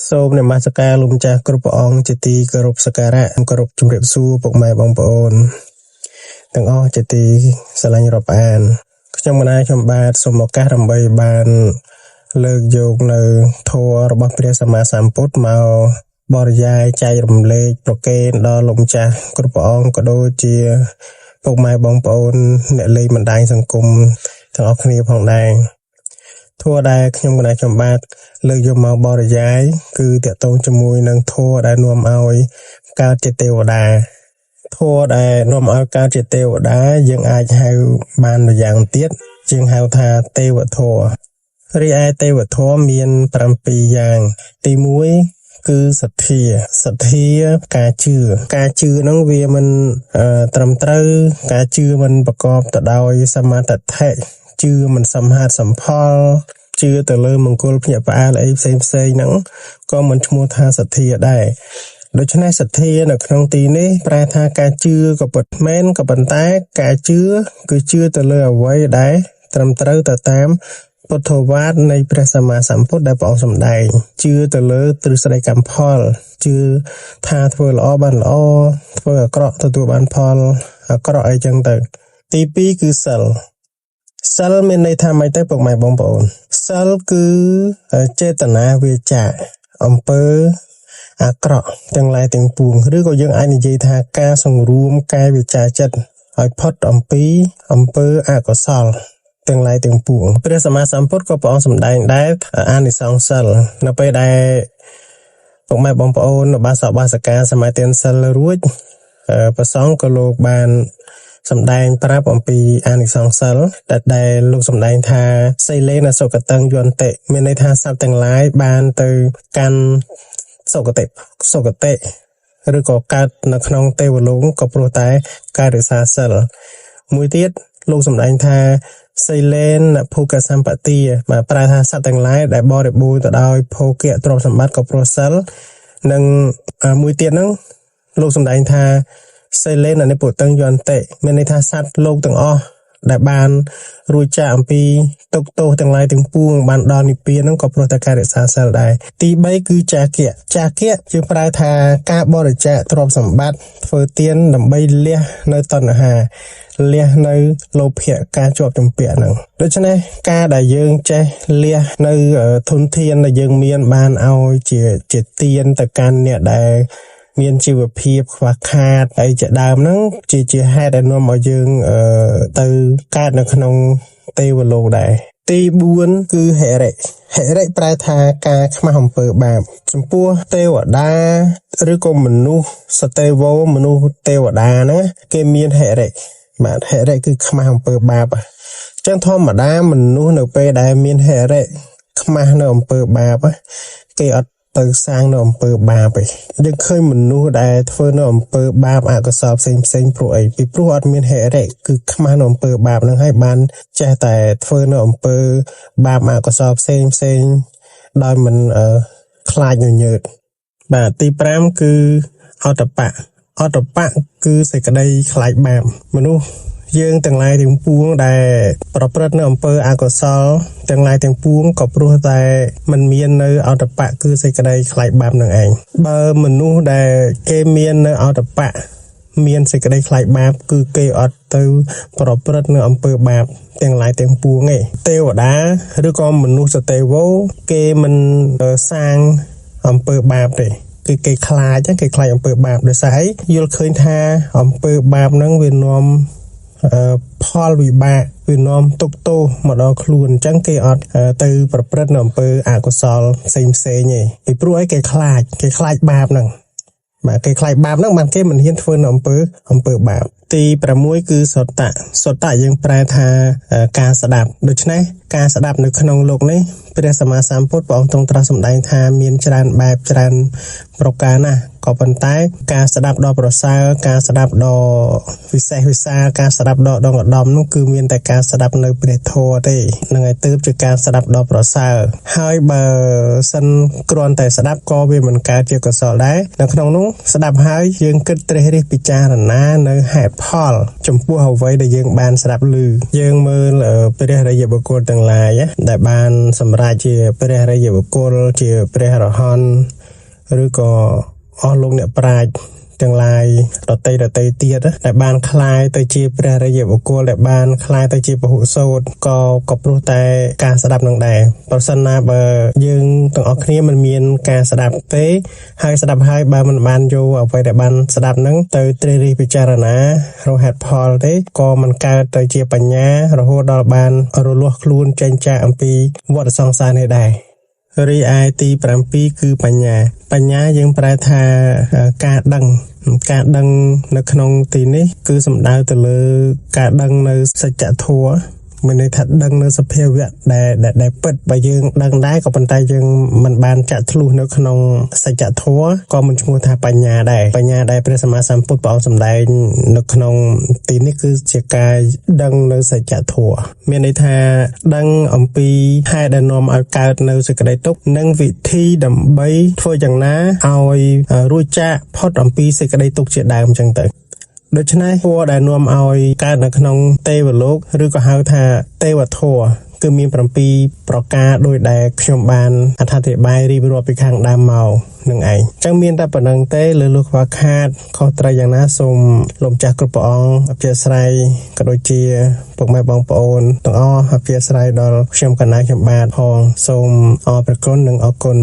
សូមនមស្ការលោកម្ចាស់គ្រប់ព្រះអង្គជាទីគោរពសក្ការៈគោរពជំរាបសួរពុកម៉ែបងប្អូនទាំងអស់ជាទីស្រឡាញ់រាប់អានខ្ញុំបាទសូមឱកាសដើម្បីបានលើកយកនៅធម៌របស់ព្រះសម្មាសម្ពុទ្ធមកបរិយាយចែករំលែកប្រកេនដល់លោកម្ចាស់គ្រប់ព្រះអង្គក៏ដូចជាពុកម៉ែបងប្អូនអ្នកលេងបណ្ដាញសង្គមទាំងអស់គ្នាផងដែរធម៌ដែលខ្ញុំបាទលើកយកមកបរិយាយគឺតកតងជាមួយនឹងធម៌ដែលនាំឲ្យកើតជាទេវតាធម៌ដែលនាំឲ្យកើតជាទេវតាយើងអាចហៅបានម្យ៉ាងទៀតជាងហៅថាទេវធម៌រីឯទេវធម៌មាន7យ៉ាងទី1គឺសទ្ធាការជឿហ្នឹងវាមិនត្រឹមត្រូវការជឿមិនប្រកបទៅដោយសមាទិដ្ឋិជឿមិនសមហេតុសមផលជឿទៅលើមង្គលភ្ញាក់ផ្អើលអីផ្សេងហ្នឹងក៏មិនឈ្មោះថាសទ្ធាដែរដូច្នេះសទ្ធានៅក្នុងទីនេះប្រែថាការជឿក៏ពិតមែនក៏ប៉ុន្តែការជឿគឺជឿទៅលើអ្វីដែលត្រឹមត្រូវទៅតាមពុទ្ធវាទនៃព្រះសម្មាសម្ពុទ្ធដែលព្រះអង្គសម្ដែងជឿទៅលើទ្រឹស្ដីកម្មផលជឿថាធ្វើល្អបានល្អធ្វើអាក្រក់ទទួលបានផលអាក្រក់អីចឹងទៅទី2គឺសិលមានន័យថាម៉េចទៅពុកម៉ែបងប្អូនសិលគឺចេតនាវាចាអំពើអាក្រក់ទាំងឡាយទាំងពួងឬក៏យើងអាចនិយាយថាការសង្រួមកាយវាចាចិត្តឲ្យផុតអំពីអំពើអកុសលទាំងឡាយទាំងពួងព្រះសម្មាសម្ពុទ្ធក៏ព្រះអង្គសម្ដែងដែរអានិសង្សសិលនៅពេលដែលពុកម៉ែបងប្អូនបាសកបាសិកាសមាទានសិលរួចព្រះសង្ឃក៏លោកបានសម្ដែងប្រាប់អំពីអានិសង្សសិលដែលលោកសម្ដែងថាសីលេនសុគតង្យន្តិមានន័យថាសត្វទាំងឡាយបានទៅកាន់សុគតិឬក៏កើតនៅក្នុងទេវលោកក៏ព្រោះតែការរក្សាសិលមួយទៀតលោកសម្ដែងថាសីលេនភោគសម្បទាបាទប្រែថាសត្វទាំងឡាយដែលបរិបូរទៅដោយភោគៈទ្រព្យសម្បត្តិក៏ព្រោះសិលនិងមួយទៀតហ្នឹងលោកសម្ដែងថាសីលេននិពុតញ្ញន្តិមានន័យថាសត្វលោកទាំងអស់ដែលបានរួចចាកអំពីទុក្ខទោសទាំងឡាយទាំងពួងបានដល់និព្វានហ្នឹងក៏ព្រោះតែការរក្សាសិលដែរទី3គឺចាគៈយើងប្រែថាការបរិច្ចាគទ្រព្យសម្បត្តិធ្វើទានដើម្បីលះនៅតណ្ហាលះនៅលោភៈការជាប់ជំពាក់ហ្នឹងដូច្នេះការដែលយើងចេះលះនៅធនធានដែលយើងមានបានឲ្យជាទានទៅកាន់អ្នកដែលមានជីវភាពខ្វះខាតអីជាដើមហ្នឹងជាហេតុដែលនាំឲ្យយើងទៅកើតនៅក្នុងទេវលោកដែរទី4គឺហិរិប្រែថាការខ្មាស់អំពើបាបចំពោះទេវតាឬក៏មនុស្សសតេវោមនុស្សទេវតាហ្នឹងគេមានហិរិបាទហិរិគឺខ្មាស់អំពើបាបអញ្ចឹងធម្មតាមនុស្សនៅពេលដែលមានហិរិខ្មាស់នៅអំពើបាបគេអត់ទៅសាងនៅអំពើបាបឯងយើងឃើញមនុស្សដែលធ្វើនៅអំពើបាបអកុសលផ្សេងព្រោះអីពីព្រោះអត់មានហិរិគឺខ្មាស់នៅអំពើបាបហ្នឹងហើយបានចេះតែធ្វើនៅអំពើបាបអកុសលផ្សេងដោយមិនខ្លាចញញើតបាទទី5គឺអតបៈគឺសេចក្តីខ្លាចបាបមនុស្សយើងទាំងឡាយទាំងពួងដែលប្រព្រឹត្តនៅអំពើអកុសលទាំងឡាយទាំងពួងក៏ព្រោះតែมันមាននៅអតបៈគឺសេចក្តីខ្លាចបាបនឹងឯងបើមនុស្សដែលគេមាននៅអតបៈមានសេចក្តីខ្លាចបាបគឺគេអត់ទៅប្រព្រឹត្តនៅអំពើបាបទាំងឡាយទាំងពួងទេទេវតាឬក៏មនុស្សសតេវោគេមិនសាងអំពើបាបទេគឺគេខ្លាចអំពើបាបដោយសារយល់ឃើញថាអំពើបាបហ្នឹងវានាំផលវិបាកវានាំទុក្ខទោសមកដល់ខ្លួនអញ្ចឹងគេអត់ទៅប្រព្រឹត្តនៅអំពើអកុសលផ្សេងទេពីព្រោះអីគេខ្លាចបាបហ្នឹងបាទគេខ្លាចបាបហ្នឹងបានគេមិនហ៊ានធ្វើនៅអំពើបាបទី6គឺសុតៈយើងប្រែថាការស្ដាប់ដូច្នេះការស្ដាប់នៅក្នុងលោកនេះព្រះសម្មាសម្ពុទ្ធព្រះអង្គទ្រង់ត្រាស់សម្ដែងថាមានច្រើនបែបច្រើនប្រការណាស់ក៏ប៉ុន្តែការស្ដាប់ដ៏ប្រសើរការស្ដាប់ដ៏វិសេសវិសាលការស្ដាប់ដ៏ដងឧត្តមនោះគឺមានតែការស្ដាប់នៅព្រះធម៌ទេនឹងឲ្យទើបជាការស្ដាប់ដ៏ប្រសើរហើយបើសិនគ្រាន់តែស្ដាប់ក៏វាមិនកើតជាកុសលដែរនៅក្នុងនោះស្ដាប់ហើយយើងគិតត្រិះរិះពិចារណានៅហេតុផលចំពោះអ្វីដែលយើងបានស្ដាប់ឮយើងមើលព្រះរិយបុគ្គលទាំងឡាយដែលបានសម្រេច អាចជាព្រះរាជបុគ្គលជាព្រះអរហន្តឬក៏អស់លោកអ្នកប្រាជ្ញទាំងឡាយដតីទៀតដែលបានคล้ายទៅជាព្រះរាជបុគ្គលដែលបានคล้ายទៅជាពហុសូត្រក៏ព្រោះតែការស្ដាប់នឹងដែរប្រសិនណាបើយើងទាំងអស់គ្នាមិនមានការស្ដាប់ទេហើយស្ដាប់ហើយបើមិនបានយកអ្វីដែលបានស្ដាប់នឹងទៅត្រិះរិះពិចារណារកហេតុផលទេក៏មិនកើតទៅជាបញ្ញារហូតដល់បានរលាស់ខ្លួនចេញចាកអំពីវដ្តសង្សារនេះដែររីឯទី7គឺបញ្ញាយើងប្រែថាការដឹងនៅក្នុងទីនេះគឺសំដៅទៅលើការដឹងនៅសច្ចធម៌មានន័យថាដឹងនៅសភាវៈដែលពិតបើយើងដឹងដែរក៏ប៉ុន្តែយើងមិនបានចាក់ធ្លុះនៅក្នុងសច្ចធម៌ក៏មិនឈ្មោះថាបញ្ញាដែរព្រះសម្មាសម្ពុទ្ធព្រះអង្គសម្ដែងនៅក្នុងទីនេះគឺជាការដឹងនៅសច្ចធម៌មានន័យថាដឹងអំពីហេតុដែលនាំឲ្យកើតនៅសេចក្តីទុក្ខនិងវិធីដើម្បីធ្វើយ៉ាងណាឲ្យរួចចាកផុតអំពីសេចក្តីទុក្ខជាដើមអញ្ចឹងទៅដូច្នេះធម៌ដែលនាំឲ្យកើតនៅក្នុងទេវលោកឬក៏ហៅថាទេវធម៌គឺមាន7ប្រការដោយដែលខ្ញុំបានអត្ថាធិប្បាយរៀបរាប់ពីខាងដើមមកនឹងឯងអញ្ចឹងមានតែប៉ុណ្្នឹងទេលើលោកខ្វះខាតខុសត្រូវយ៉ាងណាសូមលោកម្ចាស់គ្រប់ព្រះអង្គអព្យាស្រ័យក៏ដូចជាពុកម៉ែបងប្អូនទាំងអស់អព្យាស្រ័យដល់ខ្ញុំកណ្ណាខ្ញុំបាទផងសូមអរព្រគុណនិងអរគុណ